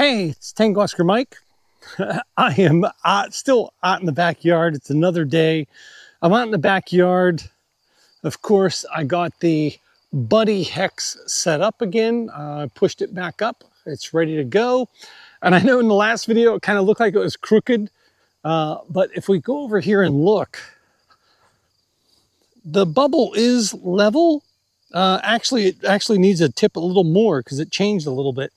Hey, it's Tango Oscar Mike. I am still out in the backyard. It's another day. I'm out in the backyard. Of course, I got the BuddiHex set up again. I pushed it back up. It's ready to go. And I know in the last video, it kind of looked like it was crooked. But if we go over here and look, the bubble is level. It actually needs a tip a little more because it changed a little bit.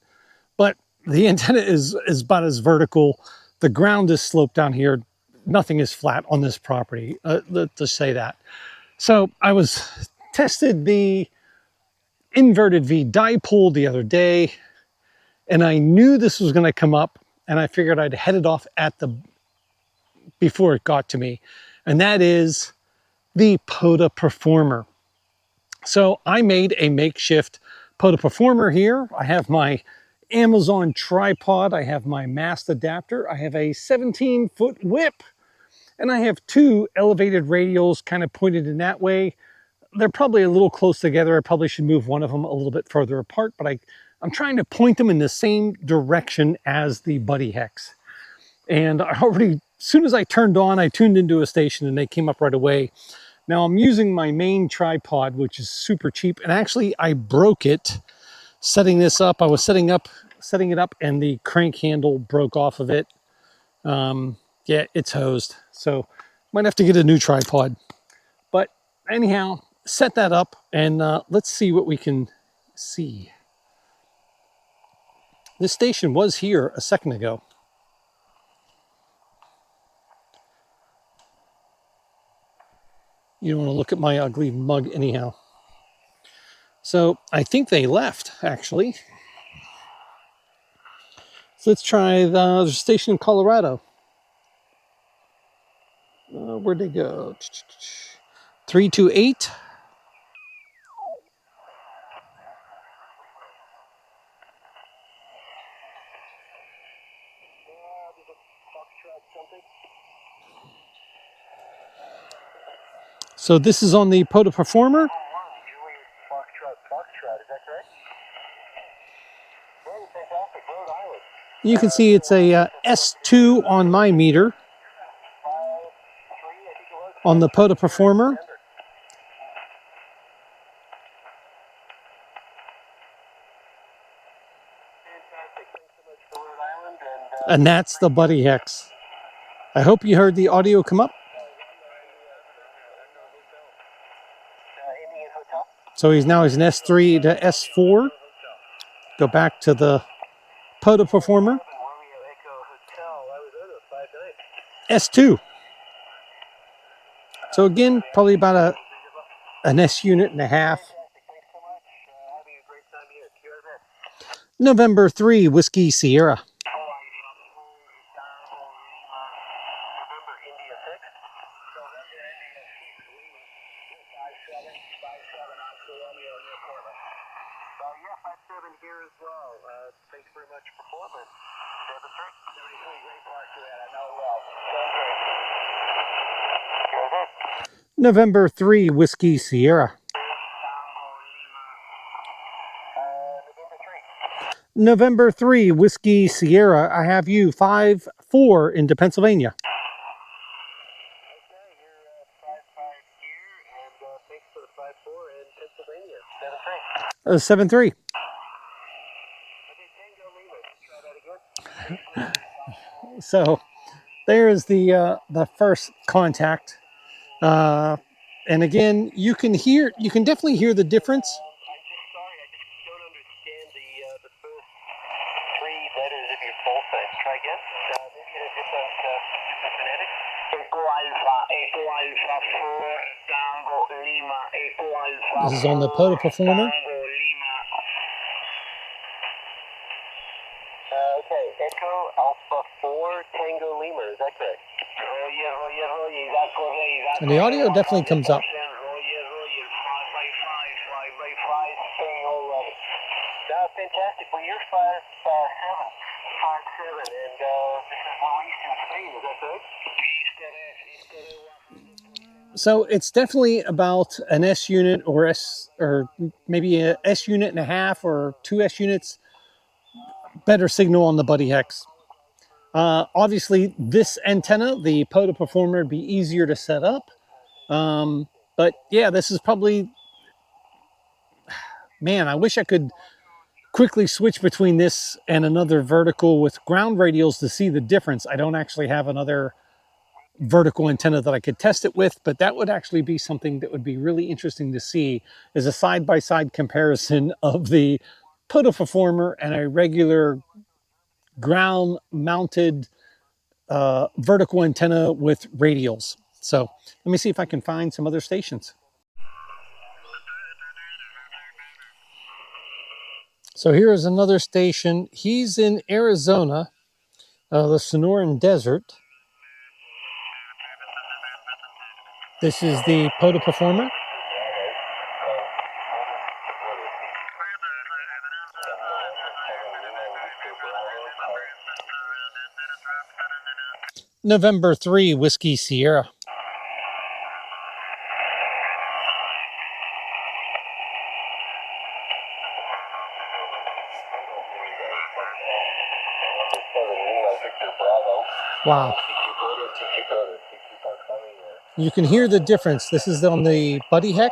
But the antenna is about as vertical. The ground is sloped down here. Nothing is flat on this property, let's say that. So I tested the inverted V dipole the other day, and I knew this was going to come up, and I figured I'd head it off before it got to me, and that is the POTA Performer. So I made a makeshift POTA Performer here. I have my Amazon tripod, I have my mast adapter, I have a 17-foot whip, and I have two elevated radials kind of pointed in that way. They're probably a little close together. I probably should move one of them a little bit further apart, but I'm trying to point them in the same direction as the BuddiHex. And as soon as I turned on, I tuned into a station and they came up right away. Now I'm using my main tripod, which is super cheap, and actually I broke it setting this up. I was setting it up and the crank handle broke off of it. Yeah, it's hosed. So might have to get a new tripod. But anyhow, set that up and let's see what we can see. This station was here a second ago. You don't want to look at my ugly mug anyhow. So I think they left, actually. So let's try the station in Colorado. Where'd they go? 328. So this is on the POTA Performer. You can see it's a S2 on my meter on the POTA Performer. And that's the BuddiHex. I hope you heard the audio come up. So he's an S3 to S4. Go back to the POTA Performer. S2. So again, probably about an S unit and a half. November 3, Whiskey Sierra. Here as well. Thanks very much for performing. November 3, Whiskey Sierra. November 3, Whiskey Sierra. I have you 5-4 into Pennsylvania. Okay, you're 5-5 here, and thanks for the 5-4 in Pennsylvania. 7-3. So there's the first contact, and again you can definitely hear the difference. I just don't understand the first three letters of your call sign. Try again. Maybe a different phonetic. Echo Alpha 4 Tango Lima. Echo Alpha. This is on the POTA Performer. Okay, Echo Alpha 4 Tango Lima, is that correct? And the audio definitely comes up. Fantastic. Well, you're 5-7, and this is Luis in Spain, is that correct? So it's definitely about an S unit or maybe a S unit and a half or 2 S units. better signal on the BuddiHex. Obviously, this antenna, the POTA Performer, would be easier to set up. But yeah, this is probably, man, I wish I could quickly switch between this and another vertical with ground radials to see the difference. I don't actually have another vertical antenna that I could test it with, but that would actually be something that would be really interesting to see, is a side-by-side comparison of the POTA Performer and a regular ground mounted vertical antenna with radials. So let me see if I can find some other stations. So here is another station. He's in Arizona, the Sonoran Desert. This is the POTA Performer. November 3, Whiskey Sierra. Wow. You can hear the difference. This is on the BuddiHex.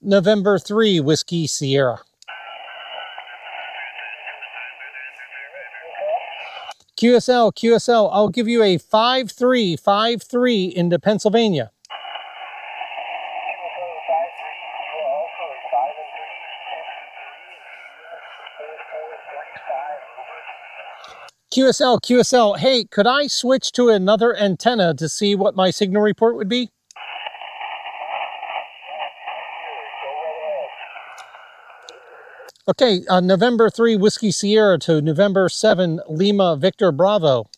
November 3, Whiskey Sierra. QSL, I'll give you a 5353 into Pennsylvania. QSL, hey, could I switch to another antenna to see what my signal report would be? Okay, November 3, Whiskey Sierra to November 7, Lima, Victor, Bravo.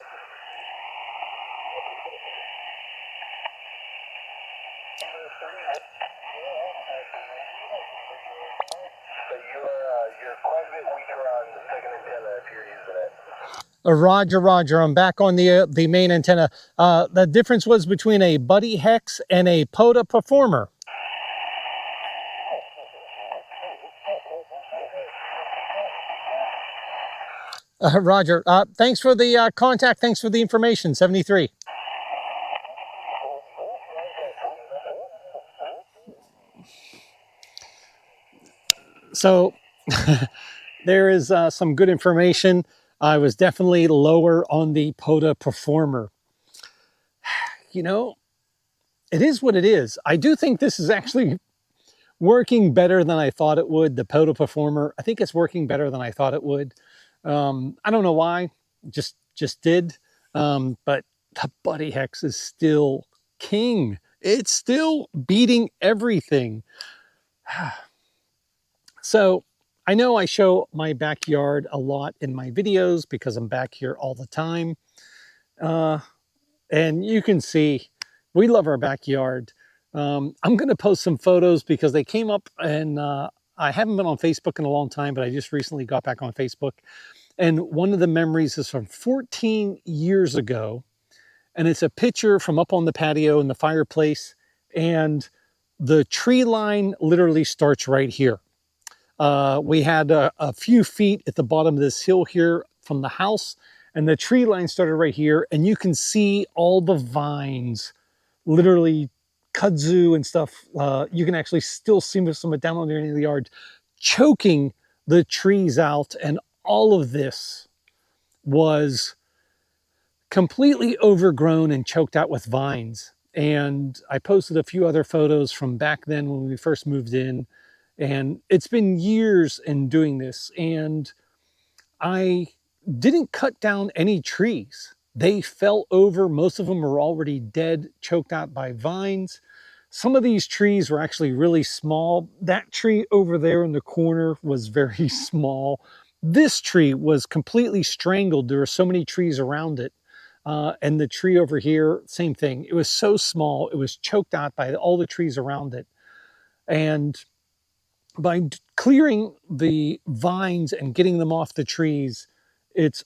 Roger. I'm back on the main antenna. The difference was between a BuddiHex and a POTA Performer. Roger. Thanks for the contact. Thanks for the information. 73. So there is some good information. I was definitely lower on the POTA Performer. You know, it is what it is. I do think this is actually working better than I thought it would. The POTA Performer, I think it's working better than I thought it would. I don't know why, just did. But the BuddiHex is still king. It's still beating everything. So I know I show my backyard a lot in my videos because I'm back here all the time. And you can see we love our backyard. I'm going to post some photos because they came up, and I haven't been on Facebook in a long time, but I just recently got back on Facebook. And one of the memories is from 14 years ago. And it's a picture from up on the patio in the fireplace. And the tree line literally starts right here. We had a few feet at the bottom of this hill here from the house, and the tree line started right here, and you can see all the vines, literally kudzu and stuff. You can actually still see some of it down on the end of the yard, choking the trees out, and all of this was completely overgrown and choked out with vines. And I posted a few other photos from back then when we first moved in. And it's been years in doing this, and I didn't cut down any trees. They fell over. Most of them were already dead, choked out by vines. Some of these trees were actually really small. That tree over there in the corner was very small. This tree was completely strangled. There were so many trees around it. And the tree over here, same thing. It was so small, it was choked out by all the trees around it. And by clearing the vines and getting them off the trees, it's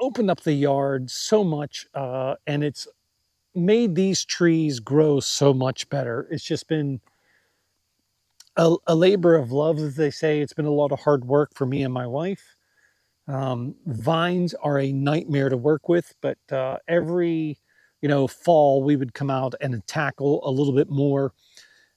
opened up the yard so much, and it's made these trees grow so much better. It's just been a labor of love, as they say. It's been a lot of hard work for me and my wife. Vines are a nightmare to work with, but every fall we would come out and tackle a little bit more.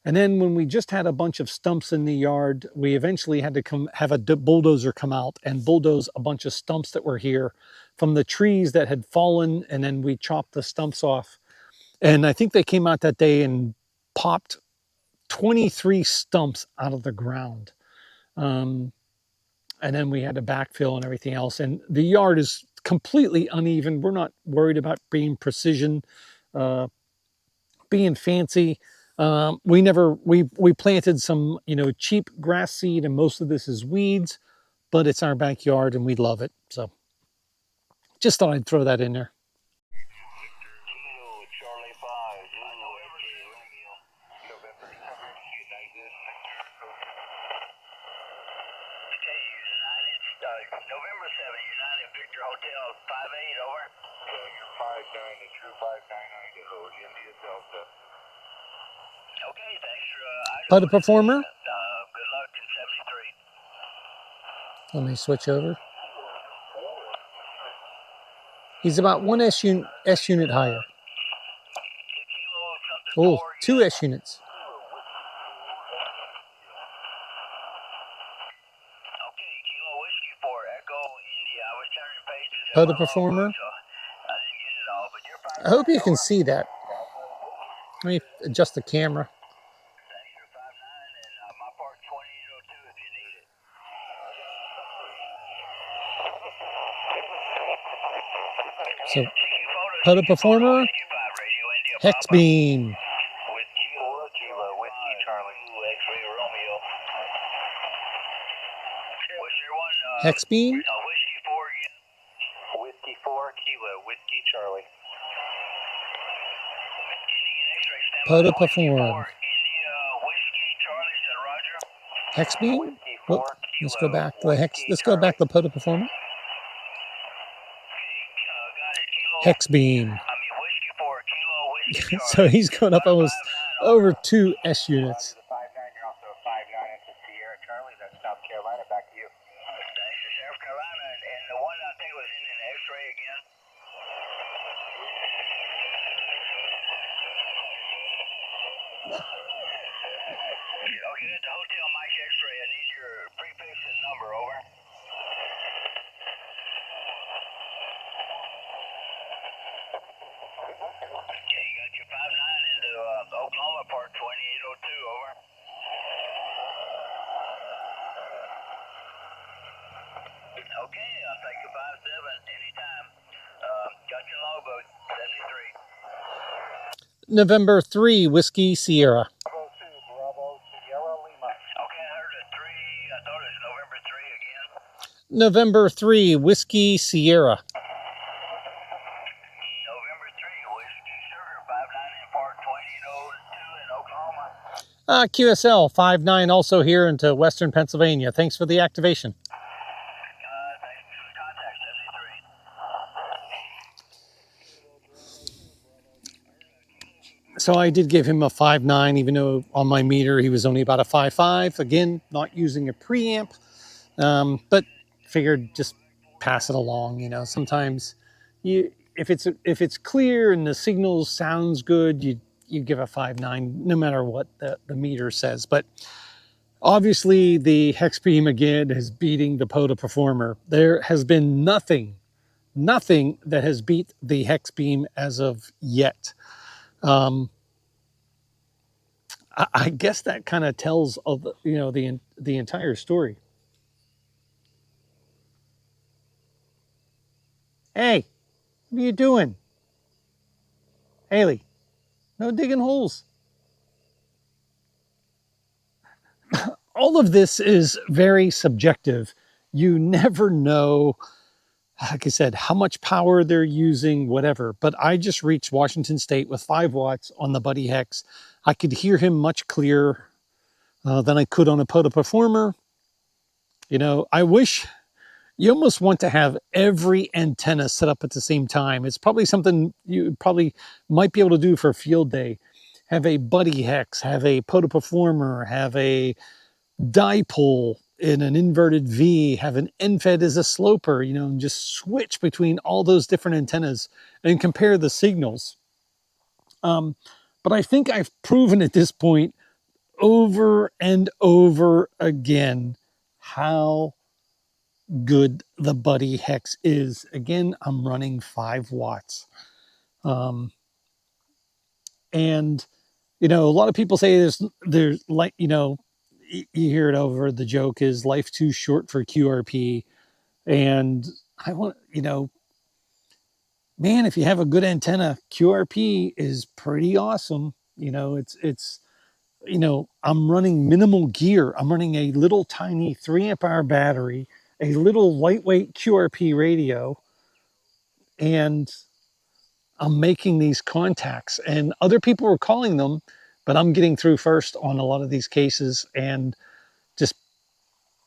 And then when we just had a bunch of stumps in the yard, we eventually had to come have a bulldozer come out and bulldoze a bunch of stumps that were here from the trees that had fallen, and then we chopped the stumps off. And I think they came out that day and popped 23 stumps out of the ground. Um, and then we had to backfill and everything else. And the yard is completely uneven. We're not worried about being precision, being fancy. We planted some cheap grass seed, and most of this is weeds, but it's our backyard and we love it. So just thought I'd throw that in there. November 7, United Victor Hotel 58, over. So you're 59 and true 599 to hold India Delta. Okay, thanks for POTA performer. good luck in 73. Let me switch over. He's about one S unit higher. Oh, 2 S units. POTA performer. I hope you can see that. Let me adjust the camera. So, POTA performer, hex beam. Hex beam. Whiskey 4 Kilo, Whiskey Charlie. POTA perform. Hex beam. Whoop. Let's go back to the hex. Let's go back to POTA performer. Hex beam. So he's going up almost over 2 S units. Okay, at the hotel, Mike X-ray, I need your prefix and number, over. Okay, you got your 59 into Oklahoma, Park 2802, over. Okay, I'll take you 57 anytime. Got your logbook, 73. November 3, Whiskey Sierra. November 3, Whiskey Sierra. November 3, Whiskey Sugar, 59 in Park 2802 in Oklahoma. QSL 59 also here into Western Pennsylvania. Thanks for the activation. Thanks for the contact, 73. So I did give him a 5.9, even though on my meter he was only about a 5.5. Again, not using a preamp, but figured just pass it along. Sometimes if it's clear and the signal sounds good, you give a 5.9 no matter what the meter says. But obviously the hex beam again is beating the POTA performer. There has been nothing that has beat the hex beam as of yet. I guess that kind of tells of the entire story. Hey, what are you doing? Haley, no digging holes. All of this is very subjective. You never know like I said, how much power they're using, whatever. But I just reached Washington State with 5 watts on the BuddiHex. I could hear him much clearer than I could on a POTA Performer. You know, I wish you almost want to have every antenna set up at the same time. It's probably something you probably might be able to do for a field day. Have a BuddiHex, have a POTA Performer, have a dipole in an inverted V, have an end-fed as a sloper, you know, and just switch between all those different antennas and compare the signals. But I think I've proven at this point over and over again how good the BuddiHex is. Again, I'm running 5 watts. And, you know, a lot of people say there's like, you know, you hear it over, the joke is life too short for QRP. And I want, you know, man, if you have a good antenna, QRP is pretty awesome. You know, you know, I'm running minimal gear. I'm running a little tiny 3 amp hour battery, a little lightweight QRP radio, and I'm making these contacts. And other people are calling them, but I'm getting through first on a lot of these cases and just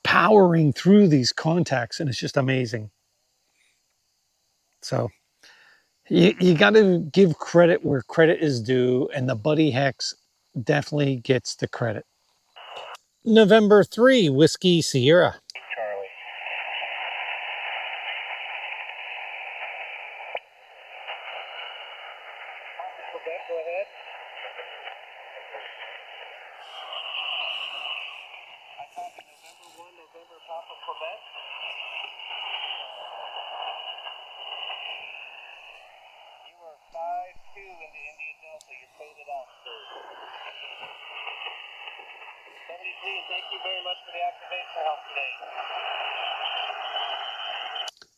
powering through these contacts. And it's just amazing. So you got to give credit where credit is due, and the BuddiHex definitely gets the credit. November 3, Whiskey Sierra. Charlie. Quebec, go ahead. I copy November 1, November Papa Quebec. You are 5-2 in the India Delta. You're faded out, sir. 73, thank you very much for the activation help today.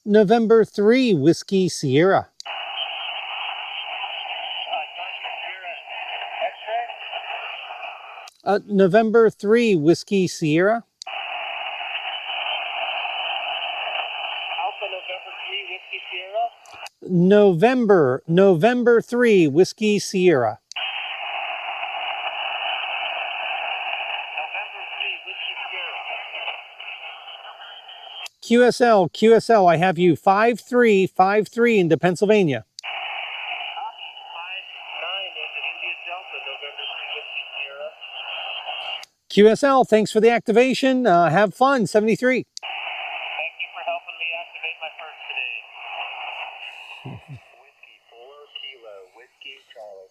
November 3, Whiskey Sierra. November 3, Whiskey Sierra. Alpha November 3, Whiskey Sierra. November 3, Whiskey Sierra. November 3, Whiskey Sierra. QSL, I have you 5353 into Pennsylvania. 5-9 into India Delta, November 3, Whiskey Sierra. QSL, thanks for the activation. Have fun, 73. Thank you for helping me activate my first today. Whiskey 4 Kilo, Whiskey Charlie.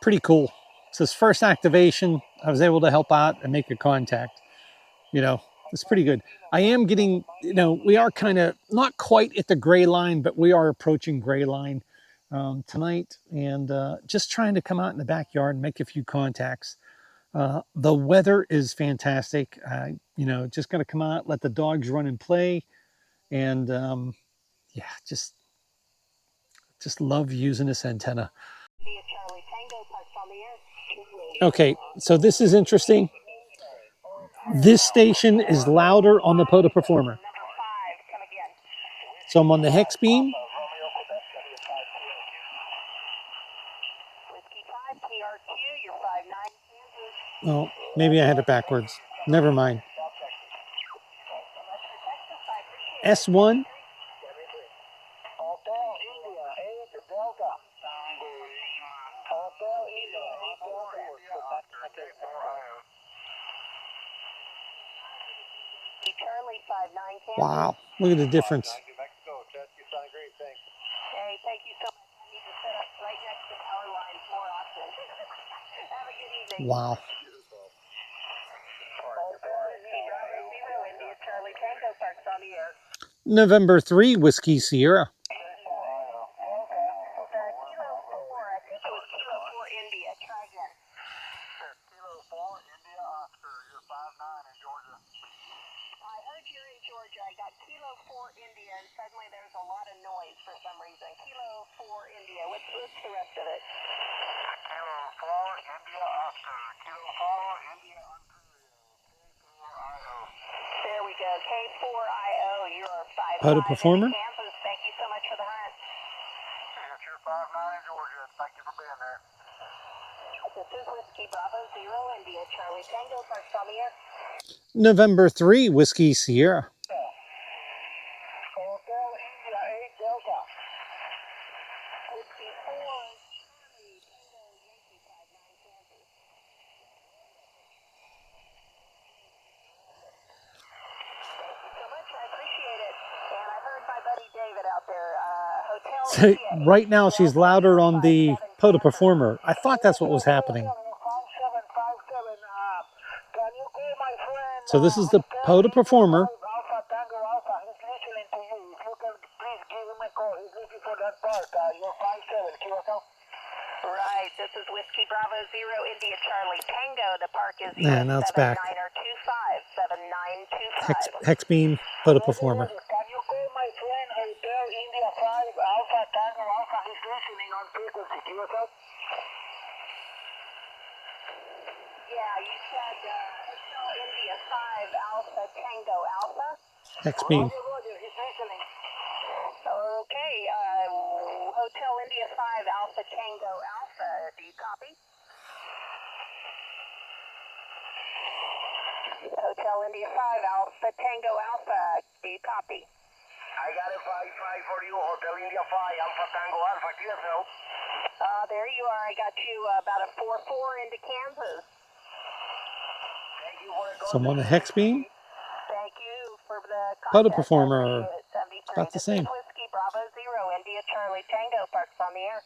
Pretty cool. It's his first activation. I was able to help out and make a contact. You know, it's pretty good. I am getting, you know, we are kind of not quite at the gray line, but we are approaching gray line tonight, and just trying to come out in the backyard and make a few contacts. The weather is fantastic. You know, just going to come out, let the dogs run and play, and yeah, just love using this antenna. Okay, so this is interesting. This station is louder on the POTA Performer. So I'm on the hex beam. Oh, maybe I had it backwards. Never mind. S1. Wow, look at the difference. Hey, thank you so much. I need to set up right next to power lines more often. Have a good evening. Wow. India Charlie Tango Parks on the air. November 3, Whiskey Sierra. Kilo 4, I think it was Kilo 4 India. Try again. Kilo 4 India Oscar. You're 5-9 in Georgia. I heard you're in Georgia. I got Kilo 4 India, and suddenly there's a lot of noise for some reason. Kilo 4 India. What's the rest of it? Kilo 4 India Oscar. Kilo 4 India Ontario. K4IO. POTA performer. Kansas, thank you so much for the hunt. Cheer 5-9 Georgia, thank you for being there. This is Whiskey Bravo 0 India Charlie Tango, first on the air. November 3, Whiskey Sierra. Hotel India 8 Delta. Whiskey 4 Charlie Tango Yankee 59 Kansas. Thank you so much, I appreciate it. And I heard my buddy David out there, Hotel So India 8 right now she's Delta louder on the 057 POTA Kansas. performer. I thought that's what was happening. 5757, can you call my friend So this is the Hotel POTA India 5 performer. Alpha Tango Alpha? He's listening to you. If you can please give him a call. He's looking for that part. You're 57, QSL. Right, this is Whiskey Bravo 0 India Charlie Tango. The park is Yeah, now it's back. 7925 7925. Hex beam, POTA performer. Can you call my friend Hotel India 5 Alpha Tango Alpha? He's listening on frequency, QSL. Yeah, you said Hotel India 5 Alpha Tango Alpha. Hex beam. Roger, he's listening. Okay, Hotel India 5 Alpha Tango Alpha, do you copy? Hotel India 5 Alpha Tango Alpha, do you copy? I got a 5-5 for you, Hotel India 5 Alpha Tango Alpha, QSL. There you are, I got you about a 4-4 into Kansas. Thank you for the So I'm on the hex beam. Thank you for the POTA contact. performer. It's About the same. Whiskey Bravo 0 India Charlie Tango, parks on the air.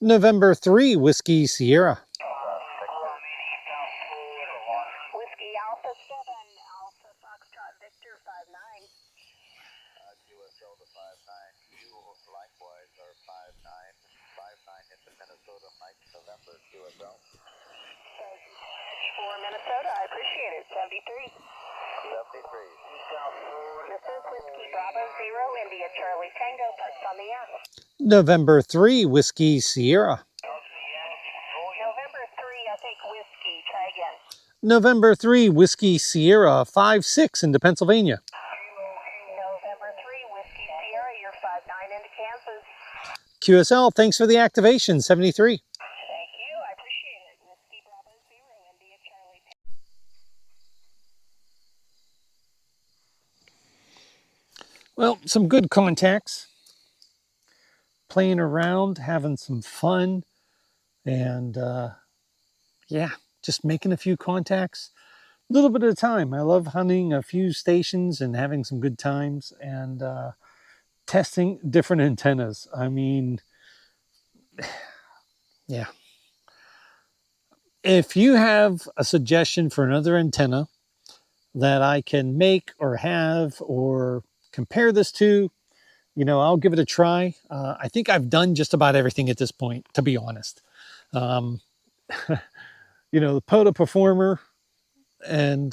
November 3, Whiskey Sierra. Whiskey Alpha 7 Alpha Foxtrot Victor 59. QSL to 59. You likewise are 59. 59 into Minnesota, Mike, November, QSL. Thank you so much for Minnesota. I appreciate it. 73. 73. This is Whiskey Bravo 0 India Charlie Tango, parks on the air. November 3, Whiskey Sierra. November 3, I think Whiskey. Try again. November 3, Whiskey Sierra, 5-6 into Pennsylvania. November 3, Whiskey Sierra, you're 5-9 into Kansas. QSL, thanks for the activation, 73. Thank you, I appreciate it. Whiskey Bravo 0 India Charlie. Well, some good contacts. Playing around, having some fun, and yeah, just making a few contacts. A little bit at a time. I love hunting a few stations and having some good times and testing different antennas. I mean, yeah. If you have a suggestion for another antenna that I can make or have or compare this to, you know, I'll give it a try. I think I've done just about everything at this point, to be honest. You know, the POTA performer, and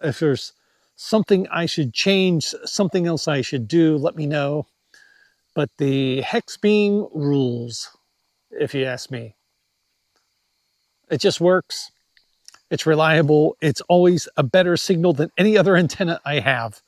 if there's something I should change, something else I should do, let me know. But the hex beam rules, if you ask me. It just works. It's reliable. It's always a better signal than any other antenna I have.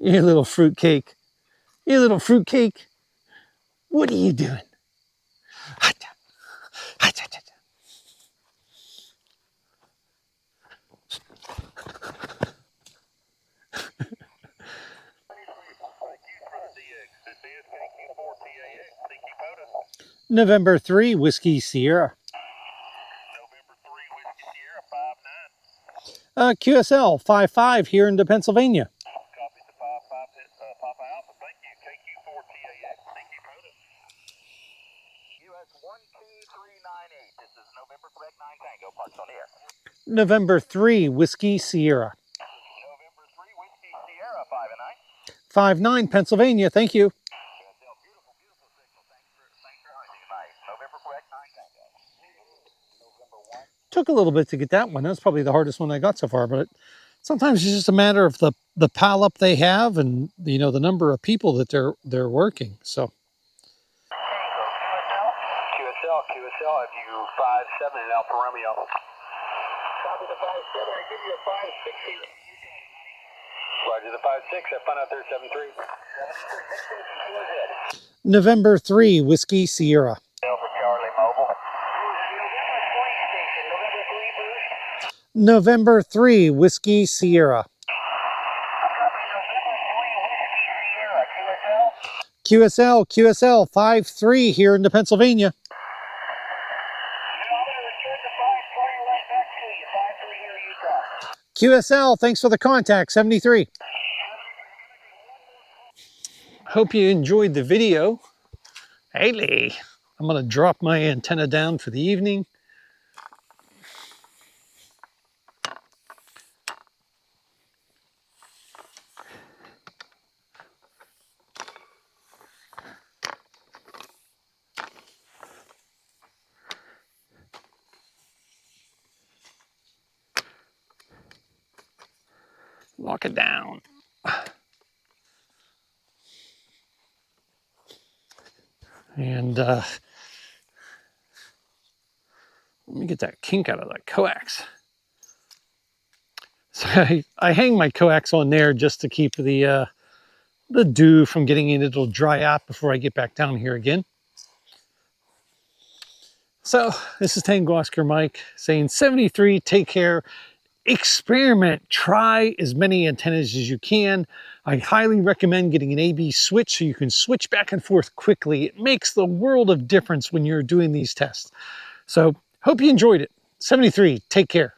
You little fruitcake. You little fruitcake. What are you doing? November 3, Whiskey Sierra. November 3, Whiskey Sierra, 59. QSL 5-5 here into Pennsylvania. Copy the 5-5, Papa Alpha, thank you. KQ4TAX, thank you, POTA. US 12398, this is November, Quebec 9 Tango, parks on the air. November 3, Whiskey Sierra. November 3, Whiskey Sierra, 5-9. 5-9, Pennsylvania, thank you. Beautiful, beautiful signal. Thanks for hunting tonight. November, Quebec 9 Tango. November 1. Took a little bit to get that one. That's probably the hardest one I got so far, but Sometimes it's just a matter of the pileup they have and the number of people that they're working. So QSL, have you 5-7 in Alfa Romeo? Copy the 5-7. I give you a 5-6 here. Roger the 5-6. Have fun out there, 7-3. November 3, Whiskey Sierra. Alpha Charlie Mobile. November 3, Whiskey Sierra. QSL 5-3 here into Pennsylvania. QSL, thanks for the contact, 73. Hope you enjoyed the video. Hey, Lee, I'm gonna drop my antenna down for the evening. Lock it down. And let me get that kink out of that coax. So I hang my coax on there just to keep the dew from getting in. It'll dry out before I get back down here again. So this is Tango Oscar Mike saying 73, take care, experiment, try as many antennas as you can. I highly recommend getting an AB switch so you can switch back and forth quickly. It makes the world of difference when you're doing these tests. So hope you enjoyed it. 73, take care.